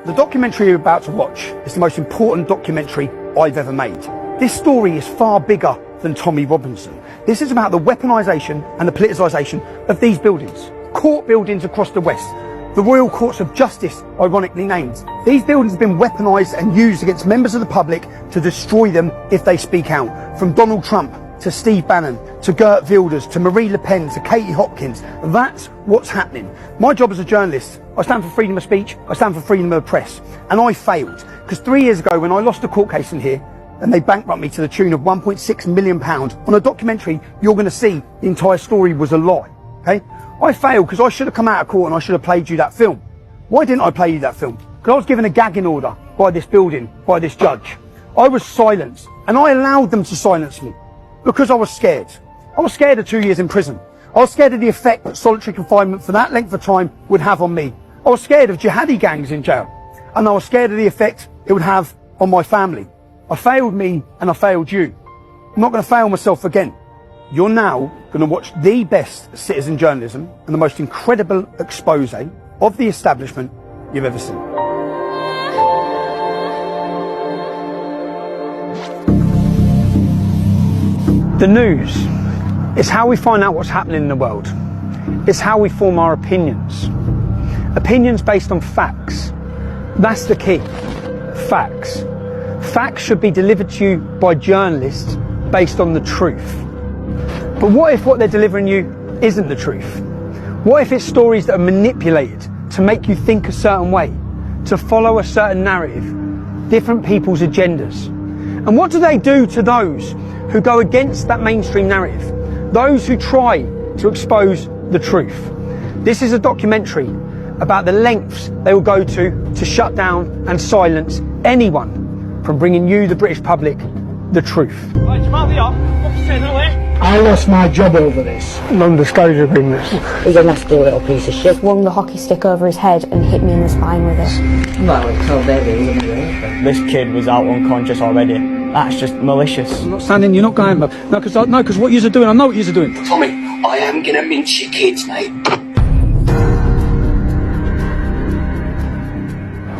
The documentary you're about to watch is the most important documentary I've ever made. This story is far bigger than Tommy Robinson. This is about the weaponisation and the politicisation of these buildings. Court buildings across the West. The Royal Courts of Justice, ironically named. These buildings have been weaponised and used against members of the public to destroy them if they speak out. From Donald Trump to Steve Bannon, to Geert Wilders, to Marie Le Pen, to Katie Hopkins. That's what's happening. My job as a journalist, I stand for freedom of speech, I stand for freedom of the press. And I failed, because 3 years ago when I lost a court case in here, and they bankrupted me to the tune of £1.6 million, on a documentary you're going to see the entire story was a lie. Okay? I failed because I should have come out of court and I should have played you that film. Why didn't I play you that film? Because I was given a gagging order by this building, by this judge. I was silenced, and I allowed them to silence me. Because I was scared. I was scared of 2 years in prison. I was scared of the effect that solitary confinement for that length of time would have on me. I was scared of jihadi gangs in jail. And I was scared of the effect it would have on my family. I failed me and I failed you. I'm not going to fail myself again. You're now going to watch the best citizen journalism and the most incredible expose of the establishment you've ever seen. The news is how we find out what's happening in the world. It's how we form our opinions. Opinions based on facts. That's the key. Facts. Facts should be delivered to you by journalists based on the truth. But what if what they're delivering you isn't the truth? What if it's stories that are manipulated to make you think a certain way, to follow a certain narrative, different people's agendas? And what do they do to those who go against that mainstream narrative? Those who try to expose the truth. This is a documentary about the lengths they will go to shut down and silence anyone from bringing you, the British public, the truth. I lost my job over this. Non-disclosure agreements. He's a nasty little piece of shit. Swung the hockey stick over his head and hit me in the spine with it. Well, it's all there. This kid was out unconscious already. That's just malicious. I'm not standing, you're not going, but no, because what you're doing, I know what you're doing. Tommy, I am gonna mince your kids, mate.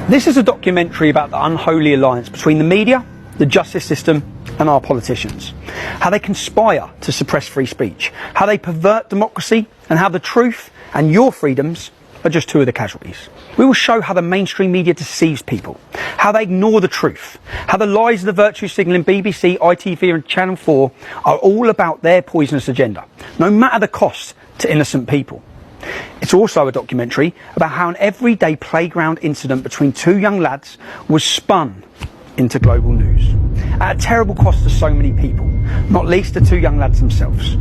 This is a documentary about the unholy alliance between the media, the justice system, and our politicians. How they conspire to suppress free speech, how they pervert democracy, and how the truth and your freedoms are just two of the casualties. We will show how the mainstream media deceives people, how they ignore the truth, how the lies of the virtue signal in BBC, ITV and Channel 4 are all about their poisonous agenda, no matter the cost to innocent people. It's also a documentary about how an everyday playground incident between two young lads was spun into global news, at a terrible cost to so many people, not least the two young lads themselves.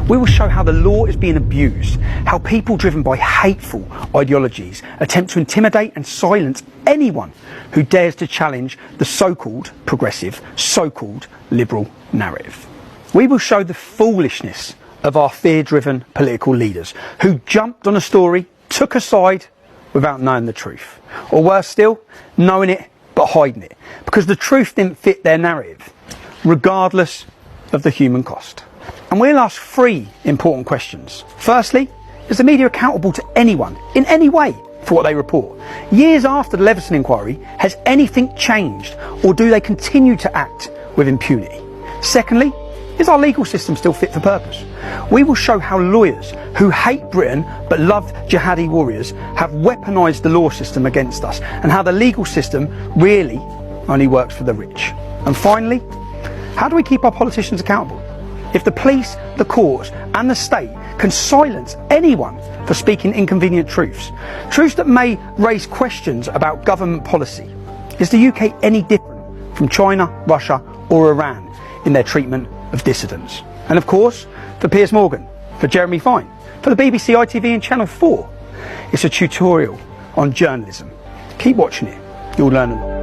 We will show how the law is being abused, how people driven by hateful ideologies attempt to intimidate and silence anyone who dares to challenge the so-called progressive, so-called liberal narrative. We will show the foolishness of our fear-driven political leaders who jumped on a story, took a side without knowing the truth, or worse still, knowing it but hiding it, because the truth didn't fit their narrative, regardless of the human cost. And we'll ask three important questions. Firstly, is the media accountable to anyone, in any way, for what they report? Years after the Leveson inquiry, has anything changed, or do they continue to act with impunity? Secondly, is our legal system still fit for purpose? We will show how lawyers who hate Britain but love jihadi warriors have weaponised the law system against us, and how the legal system really only works for the rich. And finally, how do we keep our politicians accountable? If the police, the courts and the state can silence anyone for speaking inconvenient truths, truths that may raise questions about government policy, is the UK any different from China, Russia or Iran in their treatment of dissidents? And of course, for Piers Morgan, for Jeremy Fine, for the BBC, ITV and Channel 4, it's a tutorial on journalism. Keep watching it, you'll learn a lot.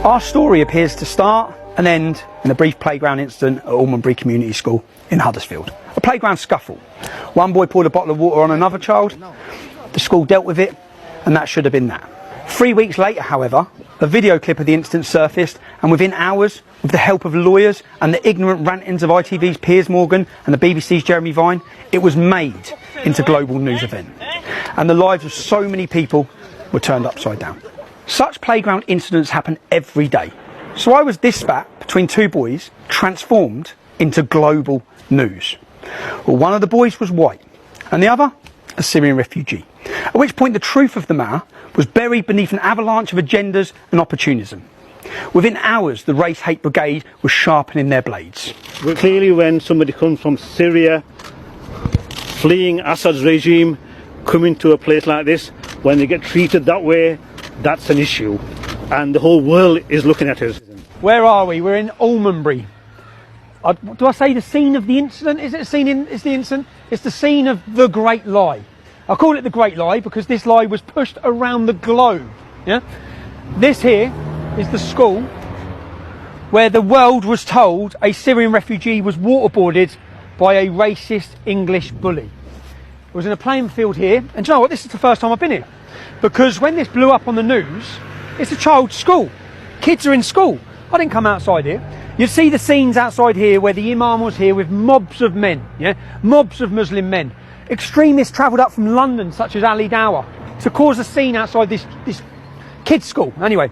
Our story appears to start and end in a brief playground incident at Almondbury Community School in Huddersfield. A playground scuffle. One boy poured a bottle of water on another child. The school dealt with it, and that should have been that. 3 weeks later, however, A video clip of the incident surfaced, and within hours, with the help of lawyers and the ignorant rantings of ITV's Piers Morgan and the BBC's Jeremy Vine, it was made into a global news event. And the lives of so many people were turned upside down. Such playground incidents happen every day. So why was this spat between two boys transformed into global news? Well, one of the boys was white, and the other a Syrian refugee. At which point the truth of the matter was buried beneath an avalanche of agendas and opportunism. Within hours, the Race Hate Brigade was sharpening their blades. But clearly when somebody comes from Syria, fleeing Assad's regime, coming to a place like this, when they get treated that way, that's an issue. And the whole world is looking at us. Where are we? We're in Almondbury. Do I say the scene of the incident? Is it the scene is the incident? It's the scene of the Great Lie. I call it the Great Lie because this lie was pushed around the globe. Yeah? This here is the school where the world was told a Syrian refugee was waterboarded by a racist English bully. It was in a playing field here, and do you know what? This is the first time I've been here. Because when this blew up on the news, it's a child's school. Kids are in school. I didn't come outside here. You'd see the scenes outside here where the Imam was here with mobs of men, yeah? Mobs of Muslim men. Extremists travelled up from London, such as Ali Dawah, to cause a scene outside this kids' school. Anyway,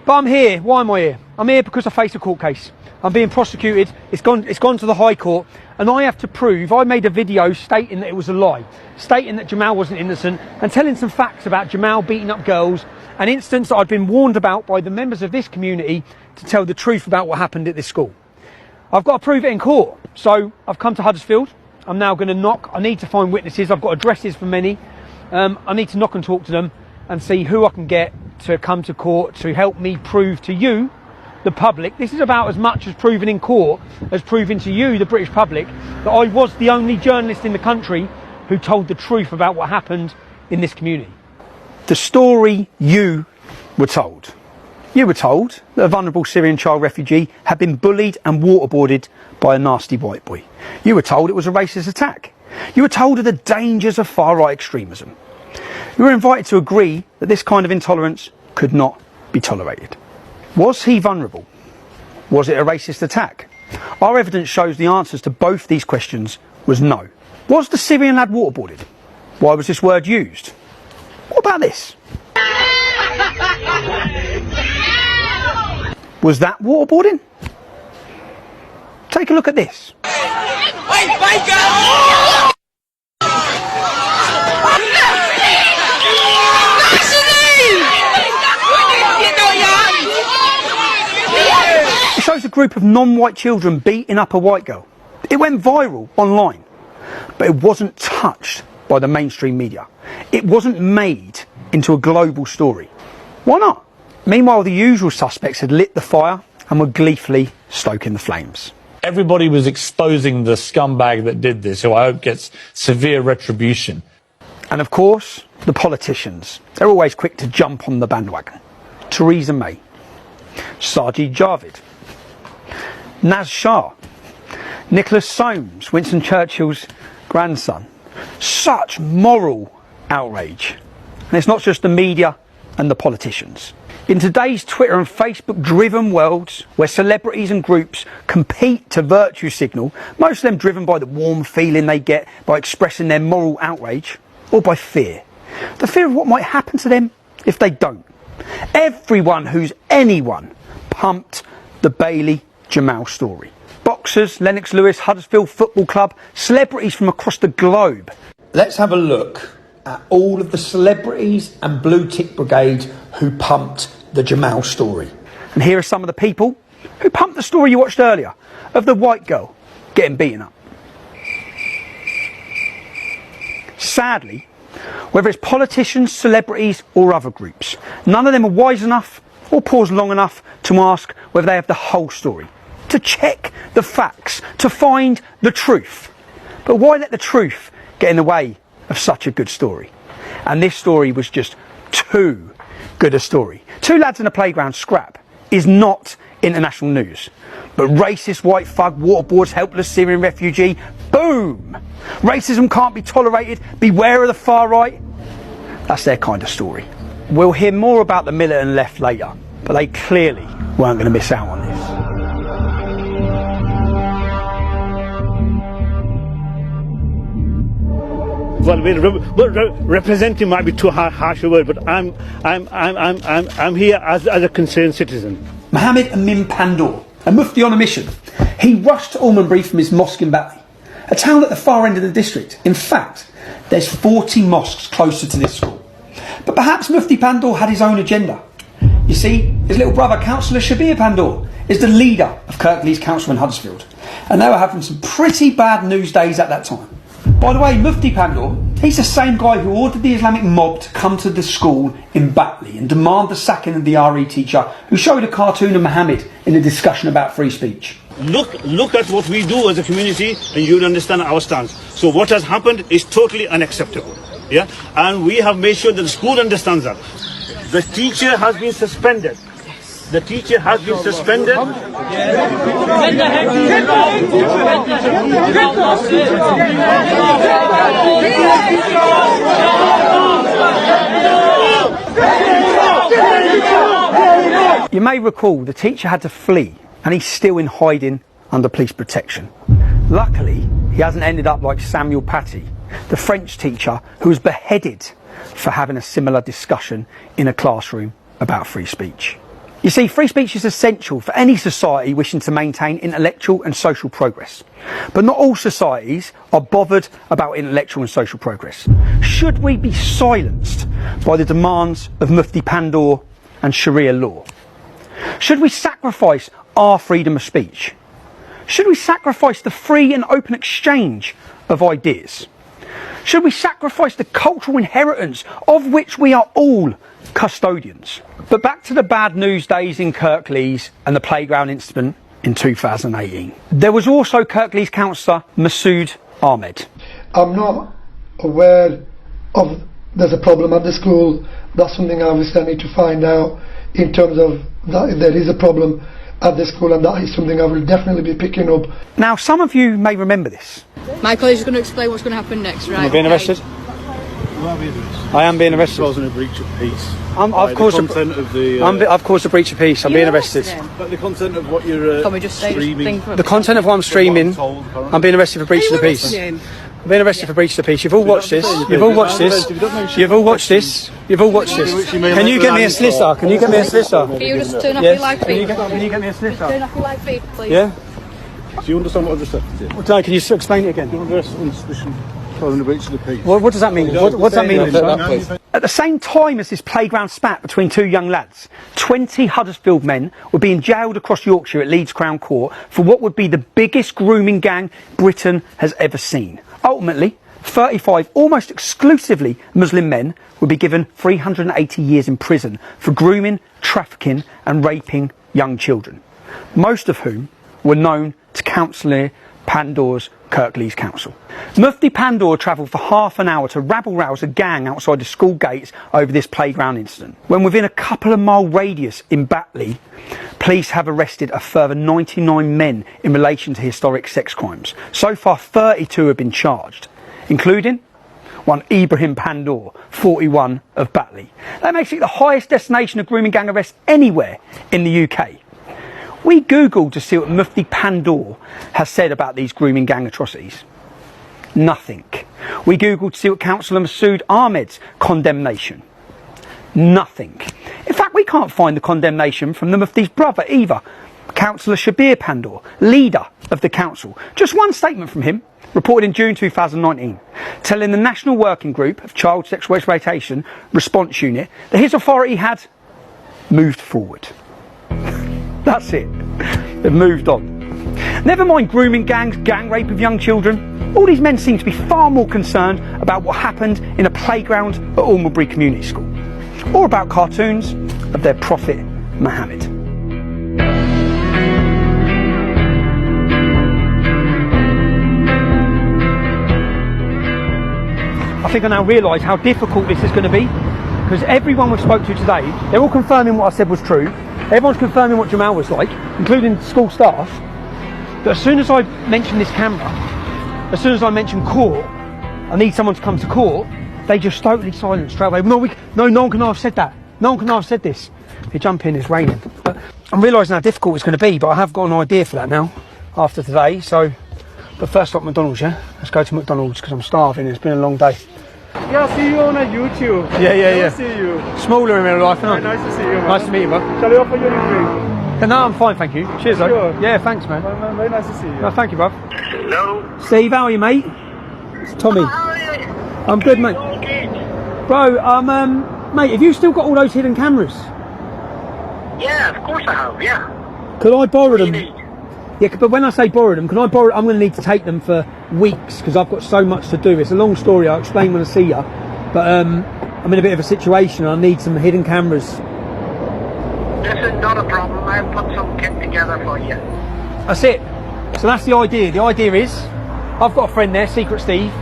but I'm here. Why am I here? I'm here because I face a court case. I'm being prosecuted. It's gone to the High Court, and I have to prove. I made a video stating that it was a lie, stating that Jamal wasn't innocent, and telling some facts about Jamal beating up girls, an instance that I'd been warned about by the members of this community to tell the truth about what happened at this school. I've got to prove it in court, so I've come to Huddersfield. I'm now going to knock. I need to find witnesses. I've got addresses for many. I need to knock and talk to them and see who I can get to come to court to help me prove to you, the public. This is about as much as proving in court as proving to you, the British public, that I was the only journalist in the country who told the truth about what happened in this community. The story you were told. You were told that a vulnerable Syrian child refugee had been bullied and waterboarded by a nasty white boy. You were told it was a racist attack. You were told of the dangers of far-right extremism. You were invited to agree that this kind of intolerance could not be tolerated. Was he vulnerable? Was it a racist attack? Our evidence shows the answers to both these questions was no. Was the Syrian lad waterboarded? Why was this word used? What about this? Was that waterboarding? Take a look at this. It shows a group of non-white children beating up a white girl. It went viral online, but it wasn't touched by the mainstream media. It wasn't made into a global story. Why not? Meanwhile, the usual suspects had lit the fire and were gleefully stoking the flames. Everybody was exposing the scumbag that did this, who I hope gets severe retribution. And of course, the politicians. They're always quick to jump on the bandwagon. Theresa May, Sajid Javid, Naz Shah, Nicholas Soames, Winston Churchill's grandson. Such moral outrage. And it's not just the media and the politicians. In today's Twitter and Facebook driven worlds where celebrities and groups compete to virtue signal, most of them driven by the warm feeling they get by expressing their moral outrage, or by fear. The fear of what might happen to them if they don't. Everyone who's anyone pumped the Bailey Jamal story. Boxers, Lennox Lewis, Huddersfield Football Club, celebrities from across the globe. Let's have a look at all of the celebrities and blue tick brigades who pumped the Jamal story. And here are some of the people who pumped the story you watched earlier of the white girl getting beaten up. Sadly, whether it's politicians, celebrities or other groups, none of them are wise enough or pause long enough to ask whether they have the whole story, to check the facts, to find the truth. But why let the truth get in the way of such a good story? And this story was just too good a story. Two lads in a playground scrap is not international news. But racist white thug waterboards helpless Syrian refugee, boom! Racism can't be tolerated, beware of the far right. That's their kind of story. We'll hear more about the militant left later. But they clearly weren't going to miss out on this. Well, representing might be too harsh a word, but I'm here as a concerned citizen. Mohammed Amin Pandoor, a mufti on a mission. He rushed to Almondbury from his mosque in Batley, a town at the far end of the district. In fact, there's 40 mosques closer to this school. But perhaps Mufti Pandoor had his own agenda. You see, his little brother, Councillor Shabir Pandoor, is the leader of Kirklees Council in Huddersfield, and they were having some pretty bad news days at that time. By the way, Mufti Pandoor, he's the same guy who ordered the Islamic mob to come to the school in Batley and demand the sacking of the RE teacher who showed a cartoon of Muhammad in a discussion about free speech. Look at what we do as a community, and you'll understand our stance. So what has happened is totally unacceptable. Yeah, and we have made sure that the school understands that. The teacher has been suspended. The teacher has been suspended. You may recall the teacher had to flee and he's still in hiding under police protection. Luckily, he hasn't ended up like Samuel Paty, the French teacher who was beheaded for having a similar discussion in a classroom about free speech. You see, free speech is essential for any society wishing to maintain intellectual and social progress. But not all societies are bothered about intellectual and social progress. Should we be silenced by the demands of Mufti Pandoor and Sharia law? Should we sacrifice our freedom of speech? Should we sacrifice the free and open exchange of ideas? Should we sacrifice the cultural inheritance of which we are all custodians? But back to the bad news days in Kirklees and the playground incident in 2018. There was also Kirklees councillor Masood Ahmed. I'm not aware of there's a problem at the school. That's something obviously I need to find out in terms of that if there is a problem at the school, and that is something I will definitely be picking up. Now, some of you may remember this. My colleague is going to explain what's going to happen next, right? Am I being arrested? I am being arrested. It wasn't a breach of peace. I've caused a breach of peace. I'm being arrested. But the content of what you're Can we just say streaming. The content of what I'm streaming, I'm being arrested for breach of the peace. I'm being arrested for breach of the peace. You've all watched this. You've all watched this. You've all watched this. You've all watched this. Can you get me a solicitor? Can you get me a solicitor? Can you just turn off your live feed? Can you get me a solicitor? Turn off your live feed, please. Yeah? Do you understand what I just said? No, can you explain it again? What does that mean? What does that mean? At the same time as this playground spat between two young lads, 20 Huddersfield men were being jailed across Yorkshire at Leeds Crown Court for what would be the biggest grooming gang Britain has ever seen. Ultimately, 35 almost exclusively Muslim men would be given 380 years in prison for grooming, trafficking and raping young children, most of whom were known to Councillor Pandoor's Kirklees Council. Mufti Pandoor travelled for half an hour to rabble-rouse a gang outside the school gates over this playground incident, when within a couple of mile radius in Batley, police have arrested a further 99 men in relation to historic sex crimes. So far, 32 have been charged, including one Ibrahim Pandoor, 41 of Batley. That makes it the highest destination of grooming gang arrests anywhere in the UK. We googled to see what Mufti Pandoor has said about these grooming gang atrocities. Nothing. We googled to see what Councillor Masood Ahmed's condemnation. Nothing. In fact, we can't find the condemnation from the Mufti's brother either, Councillor Shabir Pandoor, leader of the council. Just one statement from him, reported in June 2019, telling the National Working Group of Child Sexual Exploitation Response Unit that his authority had moved forward. That's it. They've moved on. Never mind grooming gangs, gang rape of young children. All these men seem to be far more concerned about what happened in a playground at Almondbury Community School, or about cartoons of their prophet Muhammad. I think I now realise how difficult this is going to be, because everyone we spoke to today, they're all confirming what I said was true. Everyone's confirming what Jamal was like, including school staff. But as soon as I mention this camera, as soon as I mention court, I need someone to come to court, they just totally silence straight away. No one can have said that. No one can have said this. If you jump in, it's raining. But I'm realising how difficult it's going to be, but I have got an idea for that now, after today. So, but first stop McDonald's, yeah? Let's go to McDonald's because I'm starving. It's been a long day. Yeah, see you on YouTube. Yeah. See you. Smaller in real life, isn't it? Nice to see you, man. Nice to meet you, bud. Shall I offer you a drink? No, I'm fine, thank you. Cheers, though. Sure. Yeah, thanks, man. Very nice to see you. No, thank you, bud. Hello? Steve, how are you, mate? It's Tommy. I'm good, mate. Bro, mate, have you still got all those hidden cameras? Yeah, of course I have, yeah. Could I borrow them? Yeah, but when I say borrow them, can I borrow? I'm going to need to take them for weeks because I've got so much to do. It's a long story. I'll explain when I see you. But I'm in a bit of a situation. I need some hidden cameras. This is not a problem. I'll put some kit together for you. That's it. So that's the idea. The idea is, I've got a friend there, Secret Steve,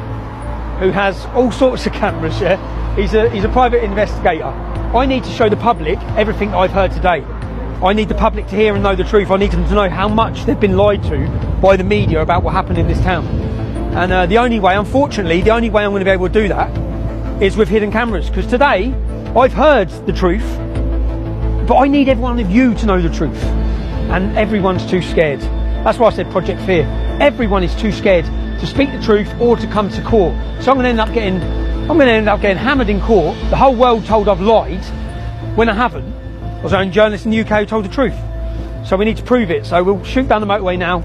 who has all sorts of cameras. Yeah, he's a private investigator. I need to show the public everything I've heard today. I need the public to hear and know the truth. I need them to know how much they've been lied to by the media about what happened in this town. And the only way, unfortunately, the only way I'm going to be able to do that is with hidden cameras. Because today, I've heard the truth, but I need every one of you to know the truth. And everyone's too scared. That's why I said Project Fear. Everyone is too scared to speak the truth or to come to court. So I'm going to end up getting hammered in court. The whole world told I've lied when I haven't. I was the only journalist in the UK who told the truth. So we need to prove it. So we'll shoot down the motorway now.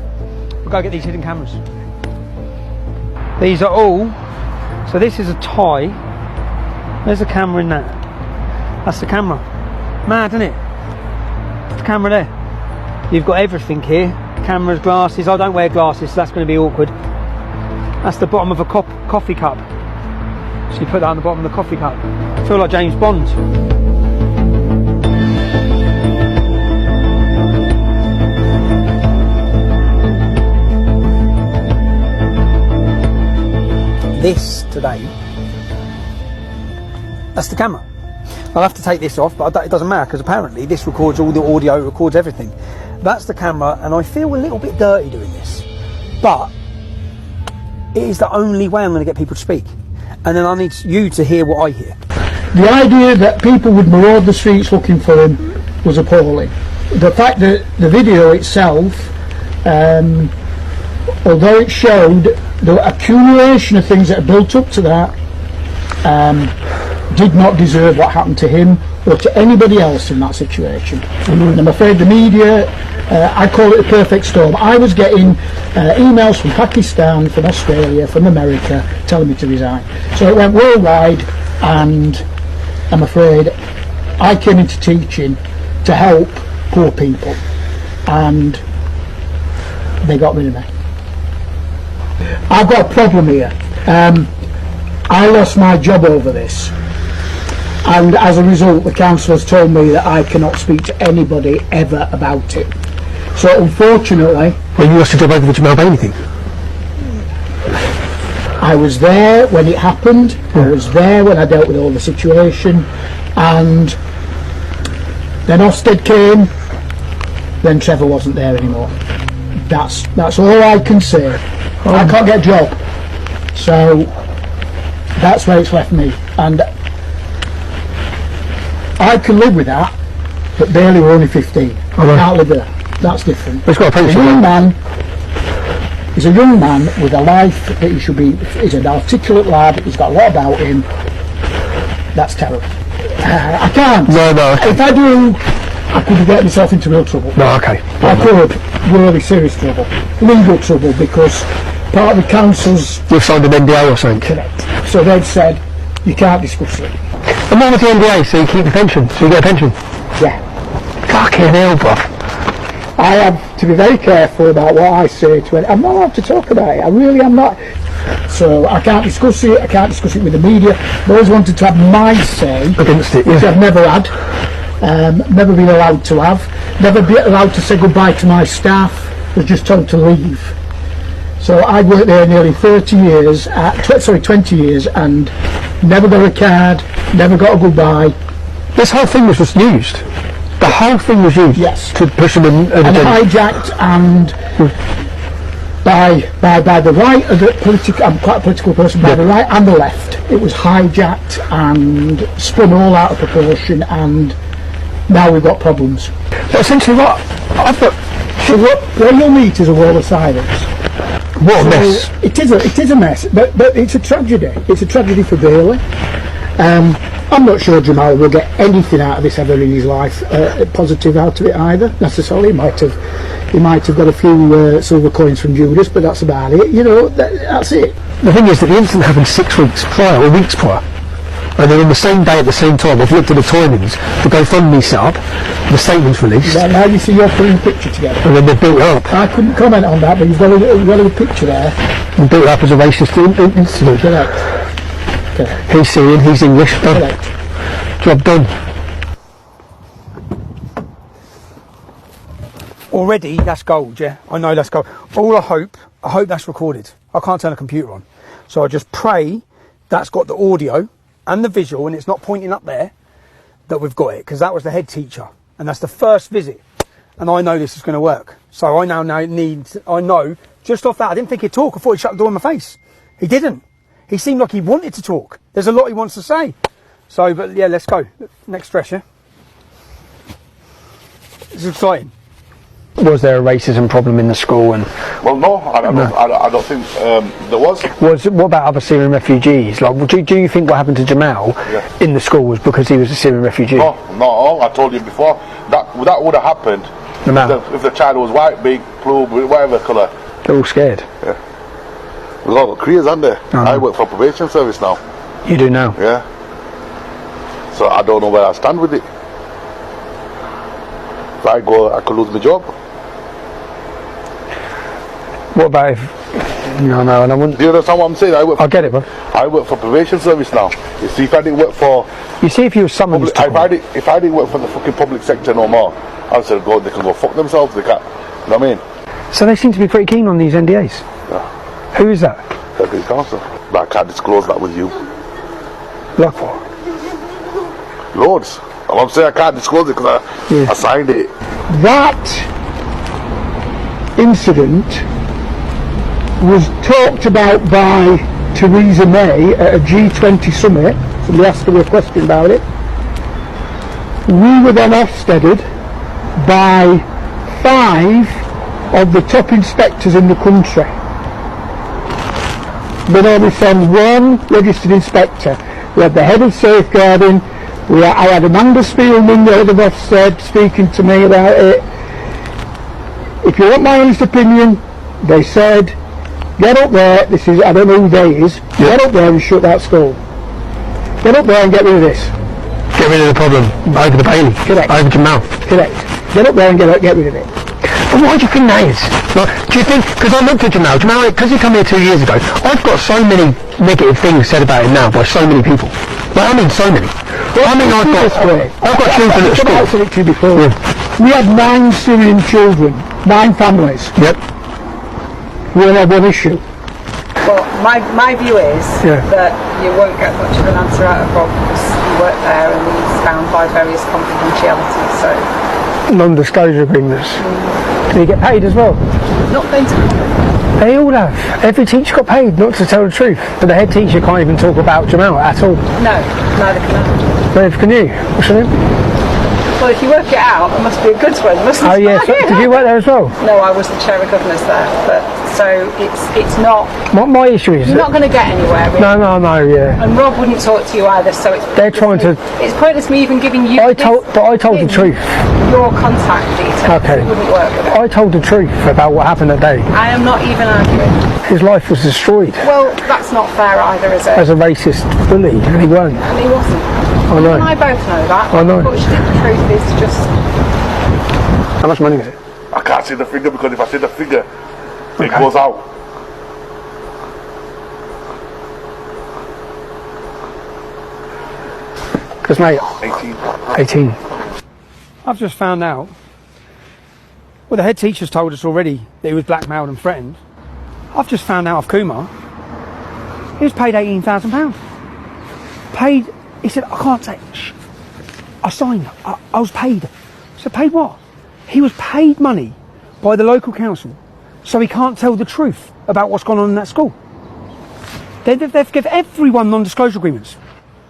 We'll go get these hidden cameras. These are all. So this is a tie. There's a camera in that. That's the camera. Mad, isn't it? The camera there. You've got everything here. Cameras, glasses. I don't wear glasses, so that's going to be awkward. That's the bottom of a coffee cup. So you put that on the bottom of the coffee cup. I feel like James Bond. This today, that's the camera. I'll have to take this off, but it doesn't matter because apparently this records all the audio, records everything. That's the camera, and I feel a little bit dirty doing this, but it is the only way I'm going to get people to speak. And then I need you to hear what I hear. The idea that people would maraud the streets looking for him was appalling. The fact that the video itself, although it showed the accumulation of things that are built up to that, did not deserve what happened to him or to anybody else in that situation. And I'm afraid the media, I call it a perfect storm. I was getting emails from Pakistan, from Australia, from America telling me to resign. So it went worldwide, and I'm afraid I came into teaching to help poor people, and they got rid of me. I've got a problem here. I lost my job over this, and as a result the council has told me that I cannot speak to anybody ever about it. So unfortunately... Well, you lost your job over the Jamal Bailey thing? I was there when it happened, I was there when I dealt with all the situation, and then Ofsted came, then Trevor wasn't there anymore. That's all I can say. I can't get a job, so that's where it's left me, and I can live with that, but Bailey were only 15. I can't live there. That's different. It's got a young man is a young man with a life that he should be. He's an articulate lad. He's got a lot about him. That's terrible. I can't. No. If I do, I could get myself into real trouble. No, okay. I could, really serious trouble, legal trouble, because part of the council's... You've signed an NDA or something? Correct. So they've said you can't discuss it. And what with the NDA? So you keep the pension? So you get a pension? Yeah. Fucking hell, bruv. I have to be very careful about what I say to it. I'm not allowed to talk about it. I really am not. So I can't discuss it. I can't discuss it with the media. I've always wanted to have my say against it, which I've never had. Never been allowed to have. Never been allowed to say goodbye to my staff. Was just told to leave. So I worked there nearly 20 years, and never got a card, never got a goodbye. This whole thing was just used. The whole thing was used, yes, to push them in. And hijacked, and by the right of the political. I'm quite a political person. By the right and the left, it was hijacked and spun all out of proportion, and now we've got problems. But essentially what I've got, So what you'll meet is a wall of silence. what a mess. It is a mess, but it's a tragedy. It's a tragedy for Bailey. I'm not sure Jamal will get anything out of this ever in his life, positive out of it either, necessarily. He might have got a few silver coins from Judas, but that's about it. You know, that's it. The thing is that the incident happened 6 weeks prior, or weeks prior. And then on the same day at the same time, I've looked at the timings, the GoFundMe set up, the statement's released. Now you see you're putting a picture together. And then they've built it up. I couldn't comment on that, but you've got a picture there. And built it up as a racist incident. Correct. He's Syrian, he's English. Done. Correct. Job done. Already, that's gold, yeah? I know that's gold. All I hope that's recorded. I can't turn a computer on. So I just pray that's got the audio and the visual, and it's not pointing up there, that we've got it, because that was the head teacher. And that's the first visit. And I know this is going to work. So I now know, just off that, I didn't think he'd talk. I thought he'd shut the door in my face. He didn't. He seemed like he wanted to talk. There's a lot he wants to say. So, but yeah, let's go. Next stretcher. It's exciting. Was there a racism problem in the school? And well, no, I don't think there was. What about other Syrian refugees? Like, do you think what happened to Jamal in the school was because he was a Syrian refugee? No, not all. I told you before that would have happened if the child was white, big, blue, whatever colour. They're all scared. Yeah. We've all got careers, aren't they? I work for probation service now. You do now? Yeah. So I don't know where I stand with it. If I go, I could lose my job. What about if... No, and I wouldn't... Do you understand what I'm saying? I get it, bro. I work for probation service now. You see, if I didn't work for... You see, if you were summoned... If I didn't work for the fucking public sector no more, I said, they can go fuck themselves, they can't. You know what I mean? So they seem to be pretty keen on these NDAs? Yeah. Who is that? Deputy Council. But I can't disclose that with you. Like what? Loads. I'm saying I can't disclose it because I signed it. That incident was talked about by Theresa May at a G20 summit. Somebody asked her a question about it. We were then Ofsteded by 5 of the top inspectors in the country. Then only send 1 registered inspector. We had the head of safeguarding. I had Amanda Spielman, the head of Ofsted, speaking to me about it. If you want my honest opinion, they said, get up there, I don't know who they is, get up there and shut that school. Get up there and get rid of this. Get rid of the problem over the Bailey. Correct. Over Jamal. Correct. Get up there and get rid of it. But why do you think that is? Like, do you think, because I looked at Jamal, because he came here 2 years ago, I've got so many negative things said about him now by so many people. Like, I mean so many. Well, I mean I've got children at school. I said it to you before. We had 9 Syrian children, 9 families. Yep. We only had 1 issue. Well, my view is that you won't get much of an answer out of Rob because he worked there and he's bound by various confidentialities, so... Non-disclosure agreements. Do you get paid as well? Not going to comment. They all have. Every teacher got paid not to tell the truth. But the head teacher can't even talk about Jamal at all. No, neither can I. Neither can you. What's your name? Well, if you work it out, it must be a good one, mustn't it? Oh yeah, so, did you work there as well? No, I was the chair of governors there, but so it's not... My issue is... You're not going to get anywhere, really. No, yeah. And Rob wouldn't talk to you either, so it's... They're trying to... It's pointless me even giving you... I told the truth. Your contact details. Okay. It wouldn't work with it. I told the truth about what happened that day. I am not even arguing. His life was destroyed. Well, that's not fair either, is it? As a racist bully, and he weren't. And he wasn't. I know. You and I both know that. I know. Unfortunately, the truth is just... How much money is it? I can't see the figure because if I see the figure, it goes out. Because mate, 18. I've just found out, well, the head teacher's told us already that he was blackmailed and threatened. I've just found out of Kumar, he was paid £18,000. Paid, he said, I can't say, shh. I signed, I was paid. I said, paid what? He was paid money by the local council, so he can't tell the truth about what's gone on in that school. They've given everyone non-disclosure agreements,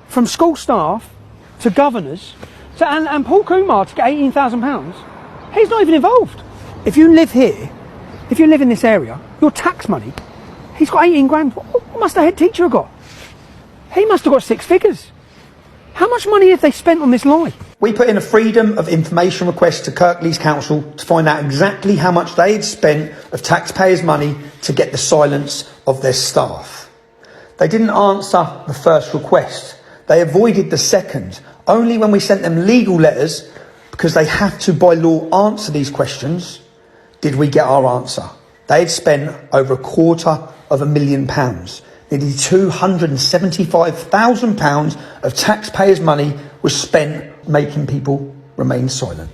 from school staff to governors So, and Paul Kumar to get £18,000, he's not even involved. If you live here, if you live in this area, your tax money, he's got 18 grand. What must the head teacher have got? He must have got 6 figures. How much money have they spent on this lie? We put in a freedom of information request to Kirklees Council to find out exactly how much they had spent of taxpayers' money to get the silence of their staff. They didn't answer the first request. They avoided the second. Only when we sent them legal letters, because they have to by law answer these questions, did we get our answer. They had spent over £250,000. Nearly £275,000 of taxpayers' money was spent making people remain silent.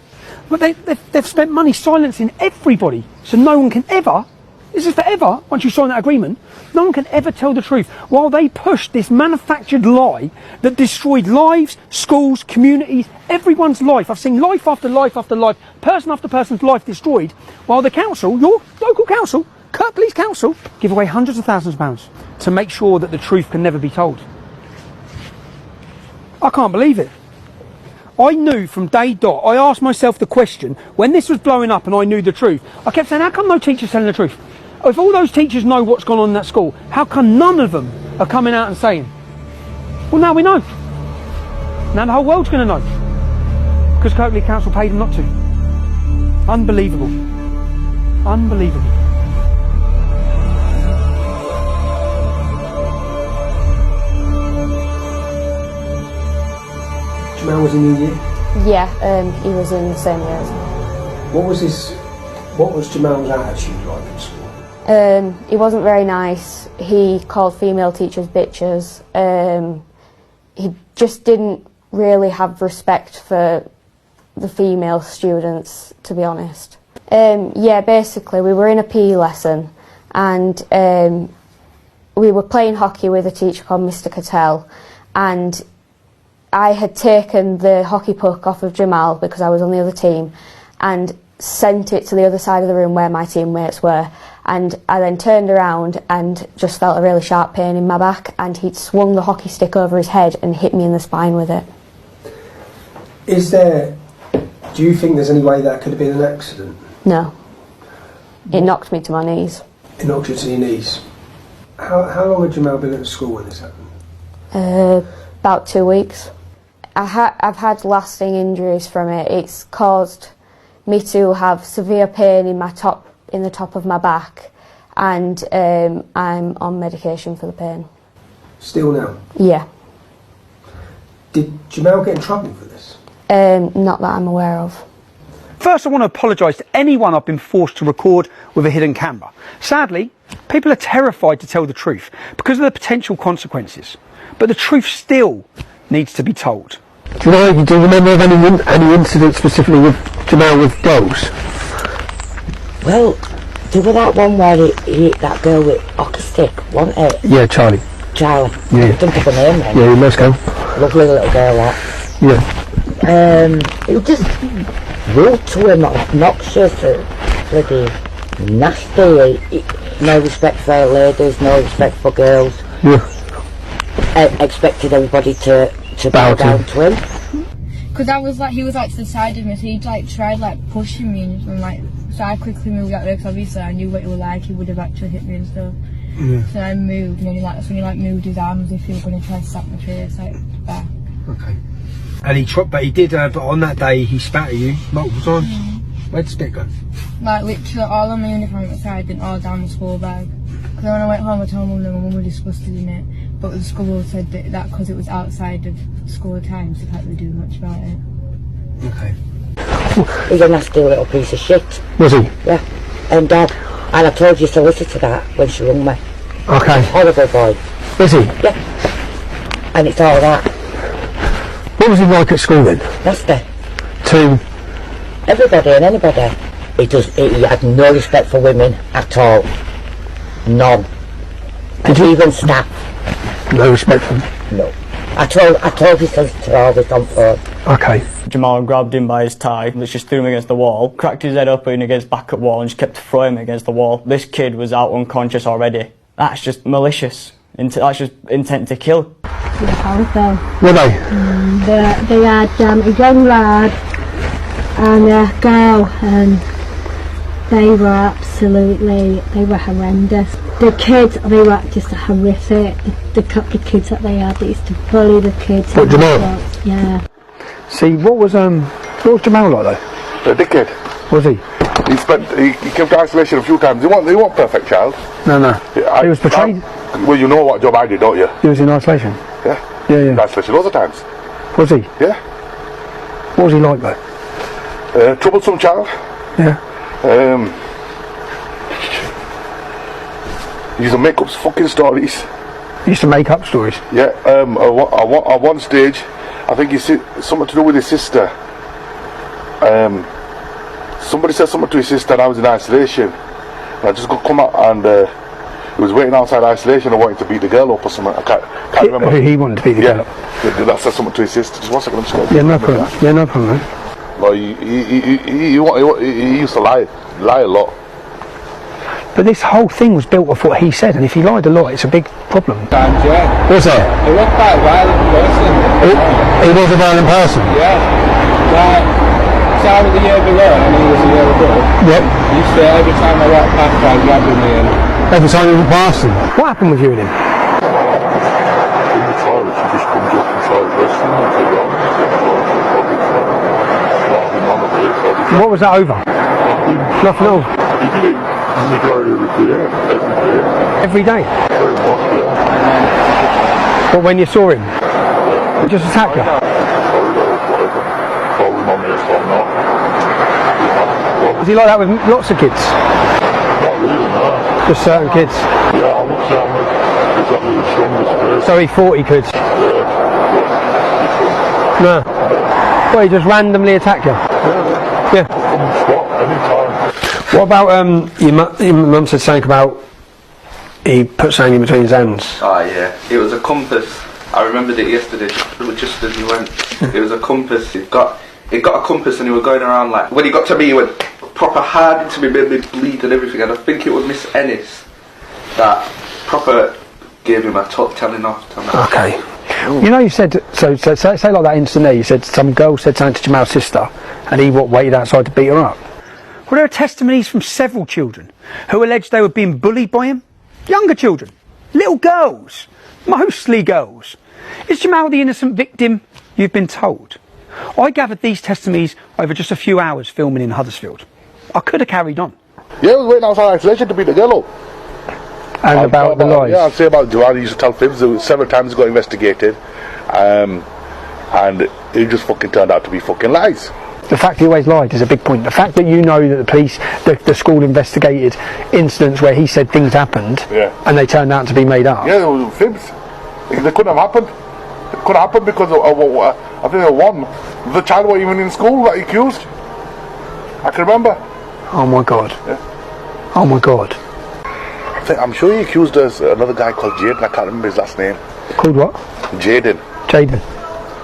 But they've spent money silencing everybody, so no one can ever, this is forever, once you sign that agreement, no one can ever tell the truth, while they pushed this manufactured lie that destroyed lives, schools, communities, everyone's life. I've seen life after life after life, person after person's life destroyed, while the council, your local council, Kirklees Council, give away hundreds of thousands of pounds to make sure that the truth can never be told. I can't believe it. I knew from day dot, I asked myself the question, when this was blowing up and I knew the truth, I kept saying, how come no teacher's telling the truth? If all those teachers know what's gone on in that school, how come none of them are coming out and saying? Well, now we know. Now the whole world's going to know. Because Kirklees Council paid them not to. Unbelievable. Unbelievable. Jamal was in your year? Yeah, he was in the same year as me. What was Jamal's attitude like at school? He wasn't very nice. He called female teachers bitches. He just didn't really have respect for the female students, to be honest. Yeah, basically we were in a PE lesson and we were playing hockey with a teacher called Mr. Cattell, and I had taken the hockey puck off of Jamal because I was on the other team and sent it to the other side of the room where my teammates were, and I then turned around and just felt a really sharp pain in my back, and he'd swung the hockey stick over his head and hit me in the spine with it. Do you think there's any way that could have been an accident? No. It knocked me to my knees. It knocked you to your knees. How long had Jamal been at school when this happened? About 2 weeks. I've had lasting injuries from it. It's caused me to have severe pain in the top of my back, and I'm on medication for the pain. Still now? Yeah. Did Jamal get in trouble for this? Not that I'm aware of. First, I want to apologise to anyone I've been forced to record with a hidden camera. Sadly, people are terrified to tell the truth because of the potential consequences. But the truth still needs to be told. Do you remember of any incident specifically with Jamal with girls? Well, there was that one where he hit that girl with hockey stick, wasn't it? Yeah, Charlie. Charlie. Yeah. I don't think her name then. Yeah, nice girl. Lovely little girl, that. Yeah. It was just rude to him, obnoxious, bloody nasty. No respect for ladies, no respect for girls. Yeah. Expected everybody to bow down to him. Because he was like to the side of me, so he'd like tried like pushing me and like, so I quickly moved out of there because obviously I knew what he was like, he would have actually hit me and stuff. Yeah. So I moved, and then that's when he moved his arms as if he was going to try to slap my face back. Okay. And but on that day he spat at you multiple times. Where'd the spit go? Like literally all on my uniform outside and all down the school bag. Because when I went home I told mum that my mum was disgusted in it, but the school said that because it was outside of school times they can't really do much about it. Okay. He's a nasty little piece of shit. Was he? Yeah. And Dad, and I told your solicitor that when she rung me. Okay. Horrible boy. Was he? Yeah. And it's all that. What was he like at school then? Nasty. To? Everybody and anybody. He had no respect for women at all. None. Even staff. No respect for them? No. I told his solicitor all this on phone. Okay. Jamal grabbed him by his tie, just threw him against the wall, cracked his head open against back at wall and just kept throwing him against the wall. This kid was out unconscious already. That's just malicious. That's just intent to kill. absolutely horrible. Were they? They had a young lad and a girl, and they were horrendous. The kids, they were just horrific. The kids that they had, they used to bully the kids. What, Jamal? Yeah. See, what was Jamal like though? A dickhead. Was he? He came to isolation a few times. He wasn't perfect child. No. He was betrayed. Well, you know what job I did, don't you? He was in isolation. Yeah. Yeah. Isolation loads of times. Was he? Yeah. What was he like though? Troublesome child. Yeah. He used to make up fucking stories. He used to make up stories? Yeah. At one stage, I think he said something to do with his sister. Somebody said something to his sister and I was in isolation. And I just got come out and he was waiting outside isolation and wanting to beat the girl up or something. I can't remember. He wanted to beat the girl up? Yeah. That said something to his sister. Just 1 second, I'm just going to... Yeah, no problem. Yeah, no problem. Well, he used to lie a lot. But this whole thing was built off what he said, and if he lied a lot, it's a big problem. Was there? He was quite a violent person. He was a violent person? Yeah. Like, so I was the year below and he was the year above. Yep. He used to, every time I walked past, I was grabbing me and... Every time you walked past him? What happened with you and him? In the toilet, he just comes up and starts wrestling and take on. What was that over? Nothing else? Every day? But when you saw him? He just attacked you? Was he like that with lots of kids? Just certain kids? So he thought he could? No. Well, he just randomly attacked you? Yeah. What about your mum said something about he put something in between his hands? Oh yeah, it was a compass. I remembered it yesterday, just as he went. It was a compass. He got a compass and he was going around like, when he got to me he went proper hard into me, made me bleed and everything, and I think it was Miss Ennis that proper gave him a telling off. Okay. You know, you said, so say like that incident there, you said some girl said something to Jamal's sister and he waited outside to beat her up. Well, there are testimonies from several children who alleged they were being bullied by him. Younger children, little girls, mostly girls. Is Jamal the innocent victim you've been told? I gathered these testimonies over just a few hours filming in Huddersfield. I could have carried on. Yeah, I was waiting outside isolation to beat the girl up. And about the lies? Yeah, I'd say about Jamal. He used to tell fibs. Several times he got investigated. And it just fucking turned out to be fucking lies. The fact he always lied is a big point. The fact that you know that the police, the school investigated incidents where he said things happened and they turned out to be made up. Yeah, there was fibs. They couldn't have happened. It could have happened because of I think there was one. The child wasn't even in school that he accused. I can remember. Oh my God. Yeah. Oh my God. I'm sure he accused another guy called Jaden. I can't remember his last name. Called what? Jaden.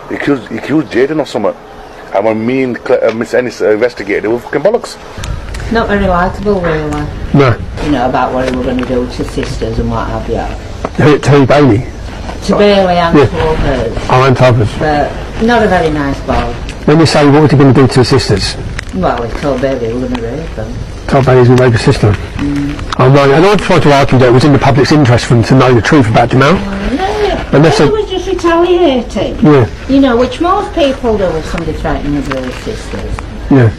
He accused Jaden or something. And when me and Miss Ennis investigated, it was fucking bollocks. Not very likeable, really. No. You know, about what he was going to do to sisters and what have you. To Bailey? To Bailey and to others. Oh, and to others. But not a very nice boy. When you say, what was he going to do to the sisters? Well, he told Bailey he was going to rape them. Told Bailey he was going to rape his sister? Oh, no, and I tried to argue that it was in the public's interest for them to know the truth about Jamal. And they was just retaliating. Yeah. You know, which most people do if somebody threatening with their sisters. Yeah.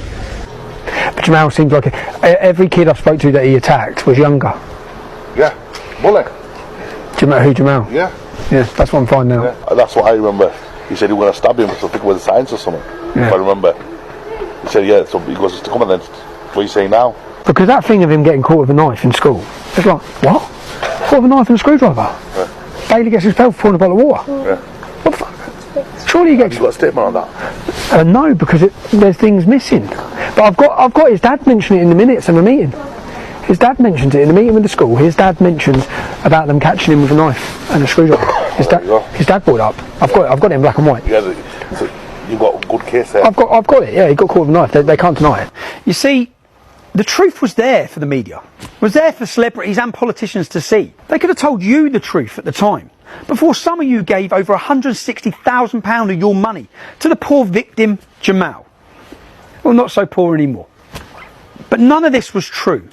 But Jamal seems like every kid I spoke to that he attacked was younger. Yeah. Bully. Jamal? Yeah. Yeah, that's what I'm finding now. Yeah. That's what I remember. He said he was going to stab him, so I think it was a science or something. Yeah. If I remember. He said, yeah, so he goes to come and then, what are you saying now? Because that thing of him getting caught with a knife in school, it's like, what? Caught with a knife and a screwdriver? Yeah. Bailey gets expelled for pouring a bottle of water? Yeah. What the fuck? Surely you get... Have you got a statement on that? No, because there's things missing. But I've got his dad mention it in the minutes of the meeting. His dad mentions it in the meeting with the school. His dad mentions about them catching him with a knife and a screwdriver. His dad brought it up. I've got it in black and white. Yeah, so you've got a good case there. I've got it. Yeah, he got caught with a knife. They can't deny it. You see, the truth was there for the media. It was there for celebrities and politicians to see. They could have told you the truth at the time. before some of you gave over £160,000 of your money to the poor victim, Jamal. Well, not so poor anymore. But none of this was true.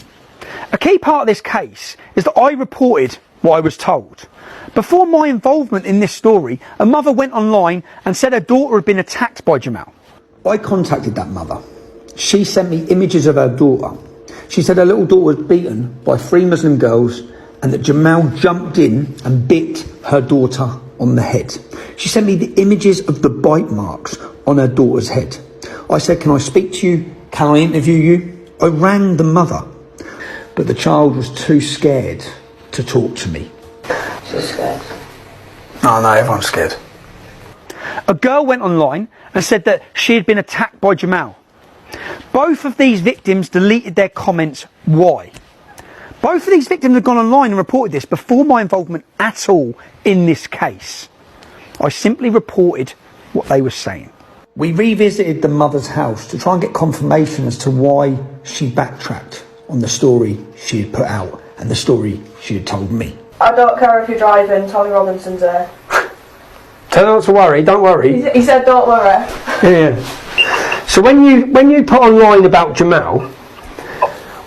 A key part of this case is that I reported what I was told. Before my involvement in this story, a mother went online and said her daughter had been attacked by Jamal. I contacted that mother. She sent me images of her daughter. She said her little daughter was beaten by 3 Muslim girls and that Jamal jumped in and bit her daughter on the head. She sent me the images of the bite marks on her daughter's head. I said, can I speak to you? Can I interview you? I rang the mother, but the child was too scared to talk to me. She's scared. Oh no, everyone's scared. A girl went online and said that she had been attacked by Jamal. Both of these victims deleted their comments. Why? Both of these victims had gone online and reported this before my involvement at all in this case. I simply reported what they were saying. We revisited the mother's house to try and get confirmation as to why she backtracked on the story she had put out and the story she had told me. I don't care if you're driving, Tommy Robinson's there. Tell her not to worry, don't worry. He said don't worry. Yeah. So when you put online about Jamal,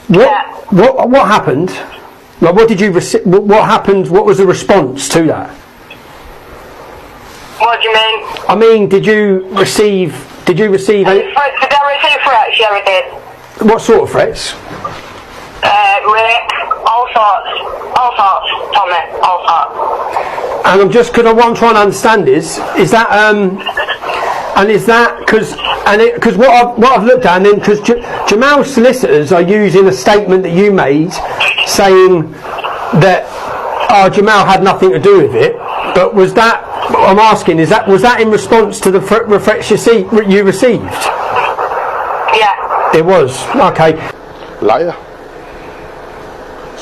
what happened? Like, what did you what happened? What was the response to that? What do you mean? I mean, did you receive any? Did I receive threats? Yeah, I did. What sort of threats? Rape, all sorts, Tommy, all sorts. And I'm just, what I'm trying to understand is that, and is that, because what I've looked at, and then, because Jamal's solicitors are using a statement that you made, saying that, Jamal had nothing to do with it, but was that, I'm asking, was that in response to the threats you received? Yeah. It was, okay. Liar.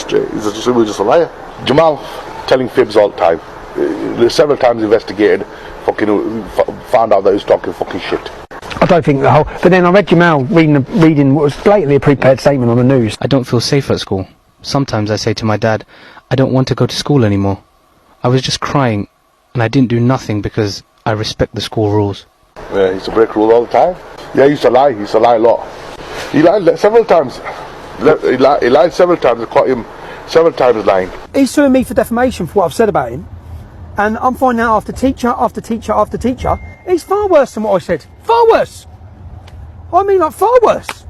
He was just a liar. Jamal telling fibs all the time. Several times investigated, found out that he was talking fucking shit. I don't think the whole. But then I read Jamal reading what was blatantly a prepared statement on the news. I don't feel safe at school. Sometimes I say to my dad, I don't want to go to school anymore. I was just crying, and I didn't do nothing because I respect the school rules. Yeah, he used to break rules all the time. Yeah, he used to lie. He used to lie a lot. He lied several times. He lied several times. I caught him several times lying. He's suing me for defamation for what I've said about him, and I'm finding out after teacher after teacher after teacher, he's far worse than what I said. Far worse. I mean, like, far worse.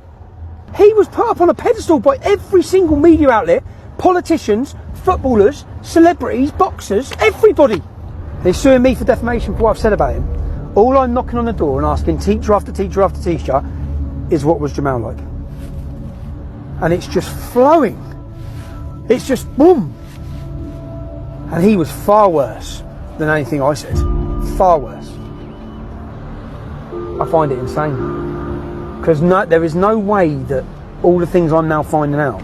He was put up on a pedestal by every single media outlet, politicians, footballers, celebrities, boxers, everybody. He's suing me for defamation for what I've said about him. All I'm knocking on the door and asking teacher after teacher after teacher is, what was Jamal like? And it's just flowing. It's just boom. And he was far worse than anything I said. Far worse. I find it insane. Because there is no way that all the things I'm now finding out,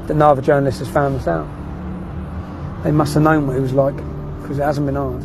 that no other journalist has found this out. They must have known what it was like, because it hasn't been hard.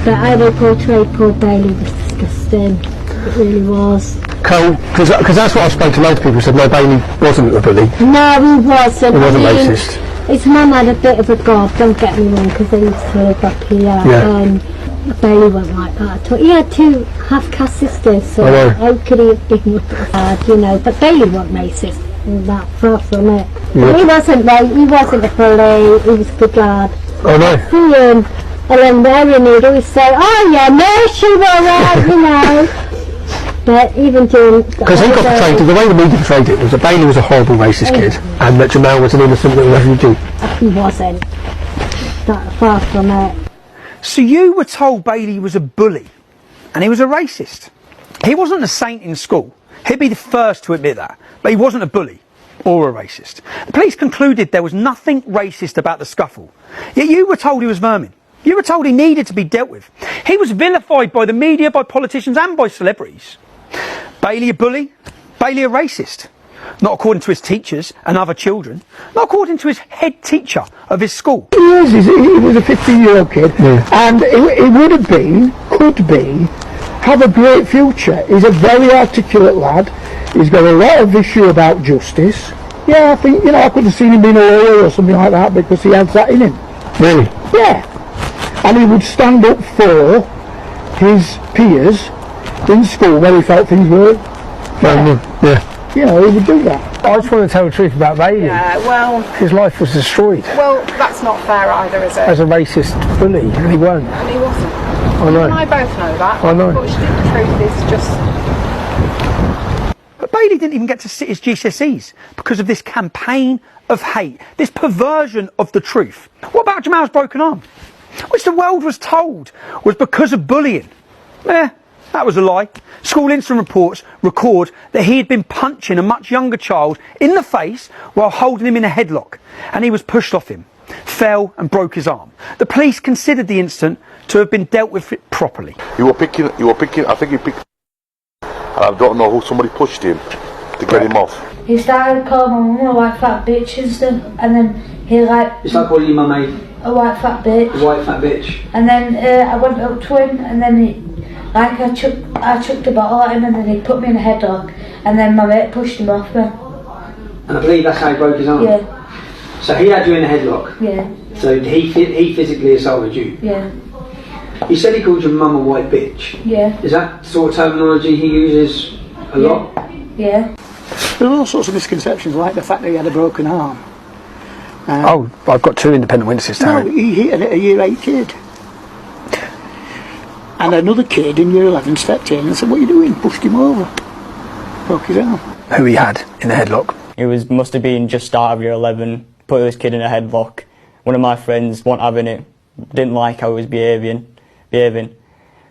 But how they portrayed poor Bailey was disgusting. It really was. Cool, because that's what I spoke to loads of people who said, no, Bailey wasn't a bully. No, he wasn't. He wasn't racist. His mum had a bit of a gob, don't get me wrong, because they used to live up here. Yeah. Bailey wasn't like that at all. He had 2 half-caste sisters, so how could he have been bad, you know? But Bailey wasn't racist. That far from it. Yeah. He wasn't a bully, he was a good lad. Oh no. See him, and then Mary would always say, oh yeah, no, she was right, you know. But even during... Because he got portrayed, the way the media portrayed it was that Bailey was a horrible racist kid and that Jamal was an innocent little refugee. He wasn't. That far from it. So you were told Bailey was a bully and he was a racist. He wasn't a saint in school. He'd be the first to admit that. But he wasn't a bully or a racist. The police concluded there was nothing racist about the scuffle. Yet you were told he was vermin. You were told he needed to be dealt with. He was vilified by the media, by politicians and by celebrities. Bailey a bully? Bailey a racist? Not according to his teachers and other children. Not according to his head teacher of his school. He was a 15-year-old kid, and he would have been, could be, have a great future. He's a very articulate lad. He's got a lot of issue about justice. Yeah, I think, I could have seen him being a lawyer or something like that because he has that in him. Really? Yeah. And he would stand up for his peers in school where he felt things were fair. Yeah. He would do that. I just want to tell the truth about Bailey. Yeah, well... His life was destroyed. Well, that's not fair either, is it? As a racist bully, and he won't. And he wasn't. I know. You and I both know that. I know. Unfortunately, the truth is just... But Bailey didn't even get to sit his GCSEs because of this campaign of hate, this perversion of the truth. What about Jamal's broken arm? Which the world was told was because of bullying. That was a lie. School incident reports record that he had been punching a much younger child in the face while holding him in a headlock, and he was pushed off him, fell and broke his arm. The police considered the incident to have been dealt with properly. He was picking, I think he picked, and I don't know who, somebody pushed him to get him off. He started calling my mum a white fat bitch and stuff, and then he It's like calling your mum a white fat bitch. a white fat bitch. And then I went up to him, and then I chucked a bottle at him, and then he put me in a headlock, and then my mate pushed him off me. And I believe that's how he broke his arm? Yeah. So he had you in a headlock? Yeah. So he physically assaulted you? Yeah. You said he called your mum a white bitch? Yeah. Is that sort of terminology he uses a lot? Yeah. There are all sorts of misconceptions, like the fact that he had a broken arm. I've got two independent witnesses, Taryn. No, he hit a year 8 kid. And another kid in year 11 stepped in and said, "What are you doing?" Pushed him over. Broke his arm. Who he had in the headlock. It must have been just start of year 11, put this kid in a headlock. One of my friends wasn't having it, didn't like how he was behaving,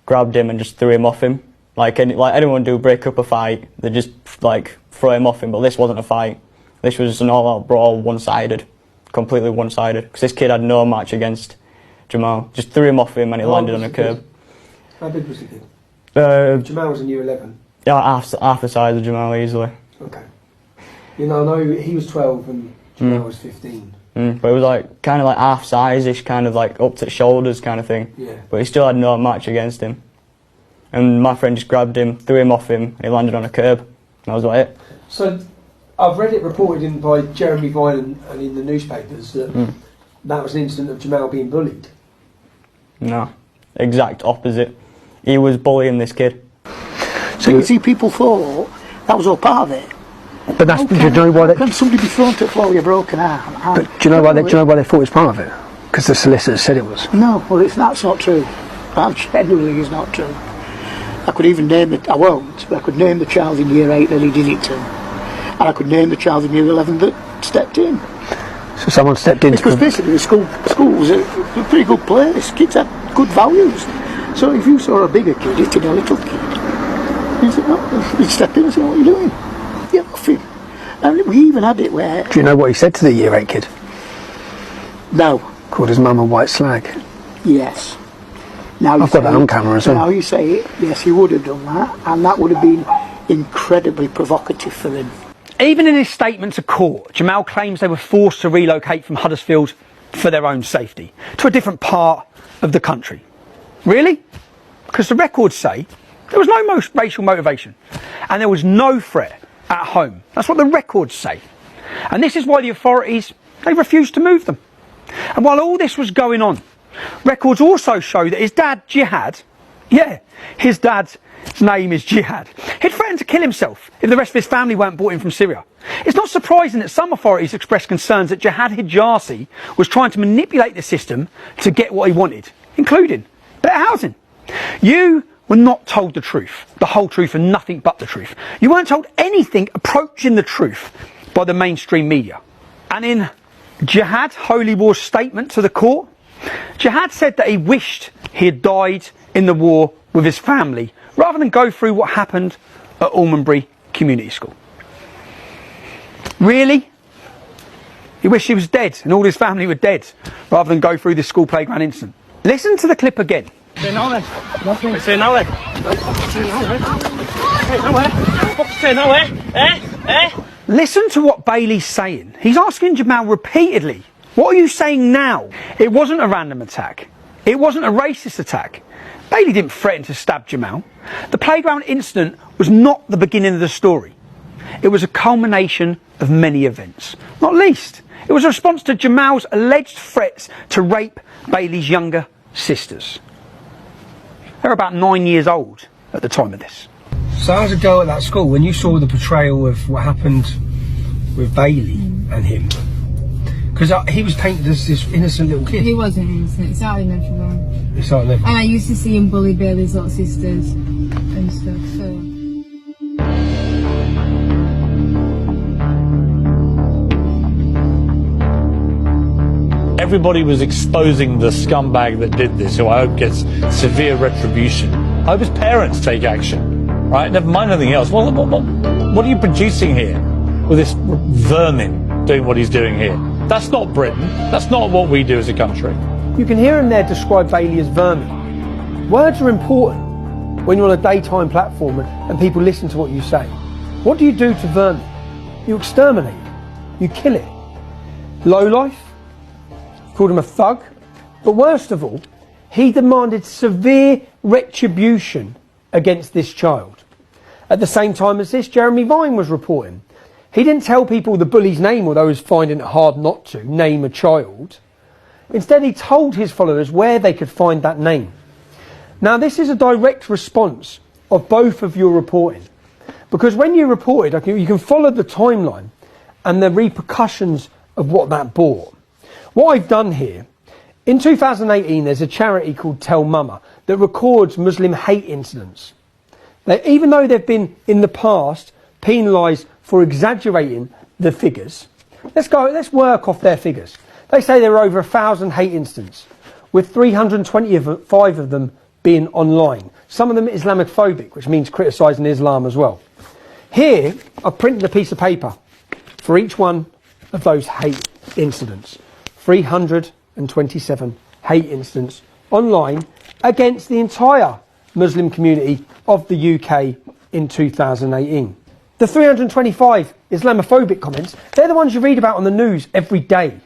grabbed him and just threw him off him. Like anyone do break up a fight, they just throw him off him, but this wasn't a fight. This was an all-out brawl, one-sided, completely one-sided, because this kid had no match against Jamal. Just threw him off him and he landed on a curb. How big was the kid? Jamal was in year 11. Yeah, half the size of Jamal easily. Okay. I know he was 12 and Jamal was 15. But it was kind of half size-ish, kind of up to the shoulders kind of thing. Yeah. But he still had no match against him. And my friend just grabbed him, threw him off him, and he landed on a curb. And that was it. So I've read it reported by Jeremy Vine and in the newspapers that that was an incident of Jamal being bullied. No, exact opposite. He was bullying this kid. So you see, people thought that was all part of it. But that's, do you know why Can somebody be thrown to the floor with a broken arm? But do you know why they thought it was part of it? Because the solicitor said it was. No, well, that's not true. That genuinely is not true. I could even name it. I won't. But I could name the child in year 8 that he did it to, and I could name the child in year 11 that stepped in. So someone stepped in. Because basically, the school was a pretty good place. Kids had good values. So if you saw a bigger kid hitting a little kid, you'd step in and say, "What are you doing?" Get off him. And we even had it where. Do you know what he said to the year 8 kid? No. Called his mum a white slag. Yes. Now I've got that on camera as well. Now you say it, yes, he would have done that, and that would have been incredibly provocative for him. Even in his statement to court, Jamal claims they were forced to relocate from Huddersfield for their own safety to a different part of the country. Really? Because the records say there was no racial motivation and there was no threat at home. That's what the records say. And this is why the authorities, they refused to move them. And while all this was going on, records also show that his dad, Jihad, his dad's name is Jihad, he'd threatened to kill himself if the rest of his family weren't brought in from Syria. It's not surprising that some authorities expressed concerns that Jihad Hijazi was trying to manipulate the system to get what he wanted, including better housing. You were not told the truth, the whole truth and nothing but the truth. You weren't told anything approaching the truth by the mainstream media. And in Jihad Holy War's statement to the court, Jihad said that he wished he had died in the war with his family rather than go through what happened at Almondbury Community School. Really? He wished he was dead and all his family were dead rather than go through this school playground incident. Listen to the clip again. Say no then. Nothing. Say no then. Say no then. Say no then. Say no then. Eh? Eh? Listen to what Bailey's saying. He's asking Jamal repeatedly, what are you saying now? It wasn't a random attack. It wasn't a racist attack. Bailey didn't threaten to stab Jamal. The playground incident was not the beginning of the story. It was a culmination of many events. Not least, it was a response to Jamal's alleged threats to rape Bailey's younger sisters. They were about 9 years old at the time of this. So as a girl at that school, when you saw the portrayal of what happened with Bailey and him, because he was painted as this innocent little kid. He wasn't innocent, it's out in everyone. It's out in everyone. And I used to see him bully Bailey's little sisters and stuff, so... Everybody was exposing the scumbag that did this, who I hope gets severe retribution. I hope his parents take action, right? Never mind anything else. What are you producing here with this vermin doing what he's doing here? That's not Britain. That's not what we do as a country. You can hear him there describe Bailey as vermin. Words are important when you're on a daytime platform and people listen to what you say. What do you do to vermin? You exterminate it. You kill it. Lowlife. Called him a thug, but worst of all, he demanded severe retribution against this child. At the same time as this, Jeremy Vine was reporting. He didn't tell people the bully's name, although he was finding it hard not to name a child. Instead, he told his followers where they could find that name. Now, this is a direct response of both of your reporting, because when you reported, you can follow the timeline and the repercussions of what that brought. What I've done here, in 2018 there's a charity called Tell Mama that records Muslim hate incidents. Even though they've been in the past penalised for exaggerating the figures, let's work off their figures. They say there are over 1,000 hate incidents, with 325 of them being online. Some of them Islamophobic, which means criticising Islam as well. Here, I've printed a piece of paper for each one of those hate incidents. 327 hate incidents online against the entire Muslim community of the UK in 2018. The 325 Islamophobic comments, they're the ones you read about on the news every day.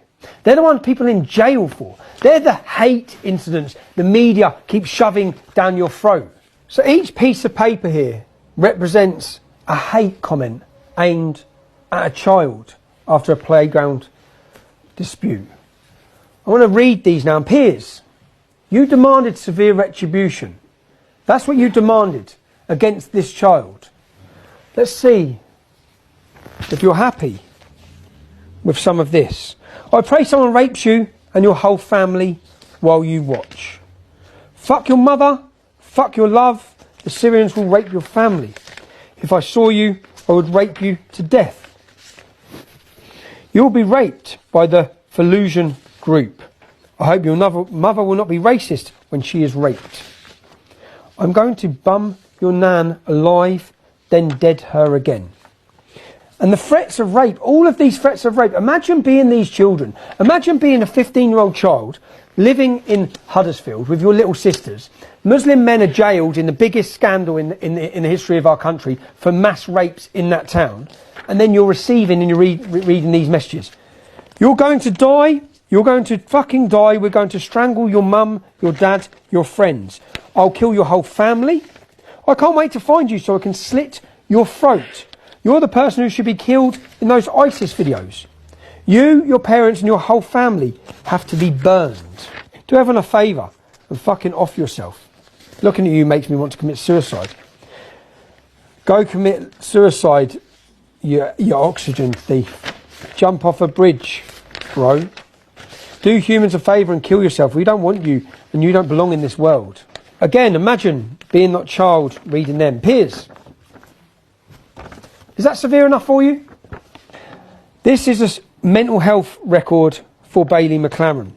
They're the ones people in jail for. They're the hate incidents the media keeps shoving down your throat. So each piece of paper here represents a hate comment aimed at a child after a playground dispute. I want to read these now. And Piers, you demanded severe retribution. That's what you demanded against this child. Let's see if you're happy with some of this. I pray someone rapes you and your whole family while you watch. Fuck your mother, fuck your love, the Syrians will rape your family. If I saw you, I would rape you to death. You will be raped by the Fallujah group. I hope your mother will not be racist when she is raped. I'm going to bum your nan alive, then dead her again. And the threats of rape, all of these threats of rape, imagine being these children. Imagine being a 15-year-old child living in Huddersfield with your little sisters. Muslim men are jailed in the biggest scandal in the history of our country for mass rapes in that town. And then you're receiving and you're reading these messages. You're going to die. You're going to fucking die. We're going to strangle your mum, your dad, your friends. I'll kill your whole family. I can't wait to find you so I can slit your throat. You're the person who should be killed in those ISIS videos. You, your parents and your whole family have to be burned. Do everyone a favour and fucking off yourself. Looking at you makes me want to commit suicide. Go commit suicide, you oxygen thief. Jump off a bridge, bro. Do humans a favour and kill yourself. We don't want you and you don't belong in this world. Again, imagine being that child reading them. Piers, is that severe enough for you? This is a mental health record for Bailey McLaren.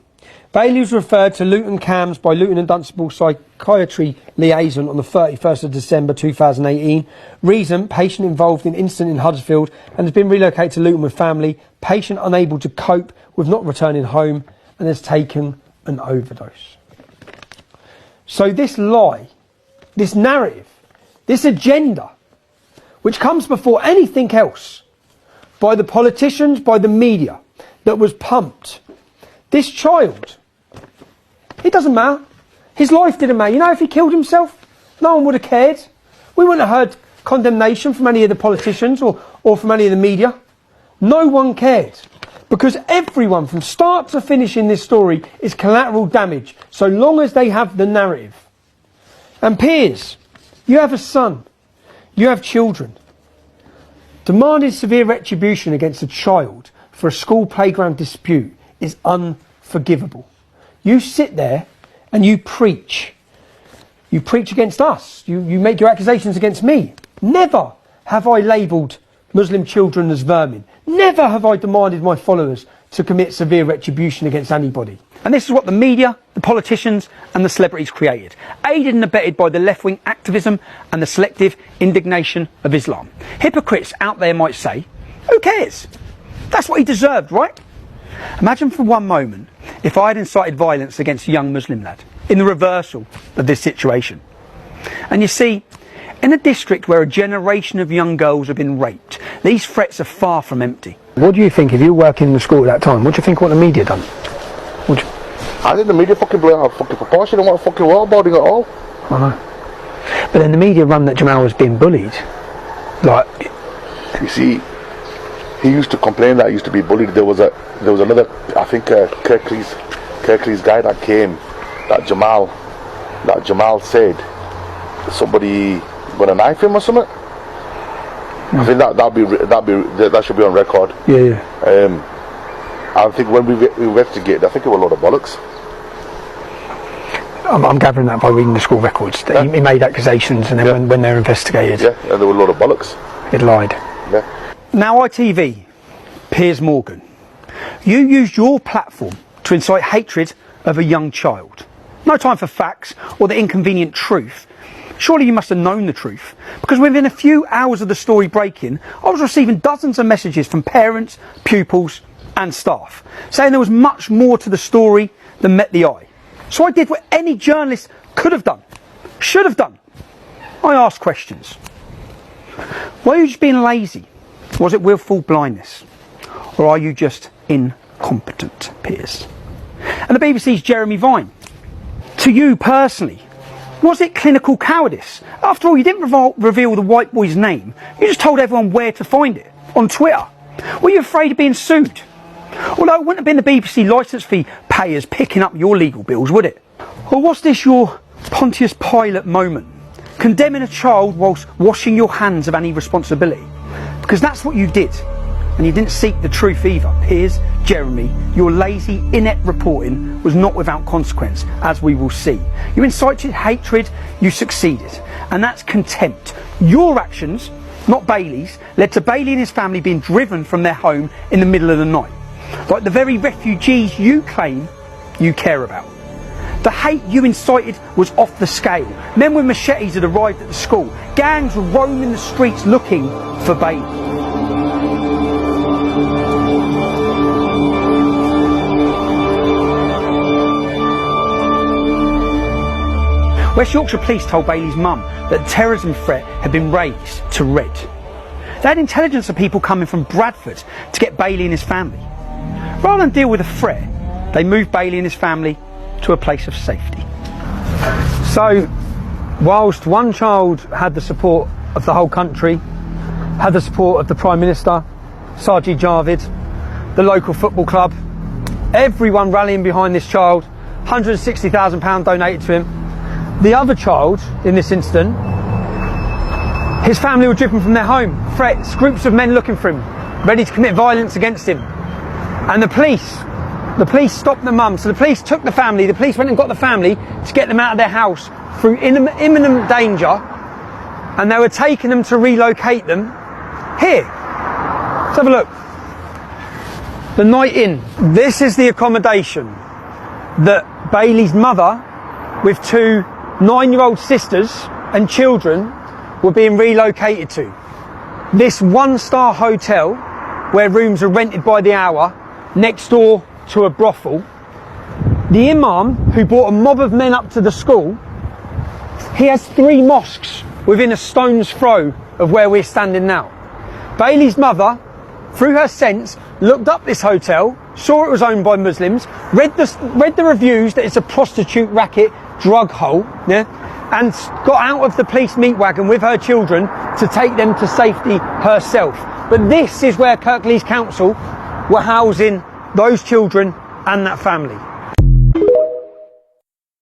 Bailey was referred to Luton CAMHS by Luton and Dunstable Psychiatry Liaison on the 31st of December 2018. Reason, patient involved in incident in Huddersfield and has been relocated to Luton with family. Patient unable to cope with not returning home and has taken an overdose. So this lie, this narrative, this agenda, which comes before anything else, by the politicians, by the media, that was pumped. This child, it doesn't matter. His life didn't matter. You know, if he killed himself, no one would have cared. We wouldn't have heard condemnation from any of the politicians or from any of the media. No one cared. Because everyone, from start to finish in this story, is collateral damage, so long as they have the narrative. And Piers, you have a son. You have children. Demanding severe retribution against a child for a school playground dispute is unforgivable. You sit there and you preach. You preach against us. You make your accusations against me. Never have I labelled Muslim children as vermin. Never have I demanded my followers to commit severe retribution against anybody. And this is what the media, the politicians and the celebrities created, aided and abetted by the left-wing activism and the selective indignation of Islam. Hypocrites out there might say, who cares? That's what he deserved, right? Imagine for one moment if I had incited violence against a young Muslim lad in the reversal of this situation. And you see, in a district where a generation of young girls have been raped, these threats are far from empty. What do you think, if you were working in the school at that time, what do you think what the media done? I think the media fucking blew out of fucking proportion and what fucking waterboarding at all. I know. But then the media run that Jamal was being bullied. Like, you see, he used to complain that he used to be bullied. There was another, I think, Kirklees guy that came, that Jamal said somebody gonna knife him or something. I think that should be on record. Yeah. I think when we investigated, I think it was a lot of bollocks. I'm gathering that by reading the school records. That he made accusations, and then when they were investigated, and there were a lot of bollocks. It lied. Yeah. Now ITV, Piers Morgan, you used your platform to incite hatred of a young child. No time for facts or the inconvenient truth. Surely you must have known the truth, because within a few hours of the story breaking, I was receiving dozens of messages from parents, pupils and staff, saying there was much more to the story than met the eye. So I did what any journalist could have done, should have done. I asked questions. Were you just being lazy? Was it willful blindness? Or are you just incompetent, Piers? And the BBC's Jeremy Vine, to you personally, was it clinical cowardice? After all, you didn't reveal the white boy's name. You just told everyone where to find it, on Twitter. Were you afraid of being sued? Although it wouldn't have been the BBC licence fee payers picking up your legal bills, would it? Or was this your Pontius Pilate moment? Condemning a child whilst washing your hands of any responsibility? Because that's what you did. And you didn't seek the truth either. Piers, Jeremy, your lazy, inept reporting was not without consequence, as we will see. You incited hatred, you succeeded. And that's contempt. Your actions, not Bailey's, led to Bailey and his family being driven from their home in the middle of the night. Like the very refugees you claim you care about. The hate you incited was off the scale. Men with machetes had arrived at the school. Gangs were roaming the streets looking for Bailey. West Yorkshire Police told Bailey's mum that the terrorism threat had been raised to red. They had intelligence of people coming from Bradford to get Bailey and his family. Rather than deal with a threat, they moved Bailey and his family to a place of safety. So, whilst one child had the support of the whole country, had the support of the Prime Minister, Sajid Javid, the local football club, everyone rallying behind this child, £160,000 donated to him. The other child, in this incident, his family were driven from their home. Threats, groups of men looking for him, ready to commit violence against him. And the police stopped the mum. So the police took the family, the police went and got the family to get them out of their house through imminent danger. And they were taking them to relocate them here. Let's have a look. The Night Inn. This is the accommodation that Bailey's mother, with two 9-year-old sisters and children, were being relocated to. This one-star hotel, where rooms are rented by the hour, next door to a brothel. The imam, who brought a mob of men up to the school, he has 3 mosques within a stone's throw of where we're standing now. Bailey's mother, through her sense, looked up this hotel, saw it was owned by Muslims, read the reviews that it's a prostitute racket drug hole, yeah, and got out of the police meat wagon with her children to take them to safety herself. But this is where Kirklees Council were housing those children and that family.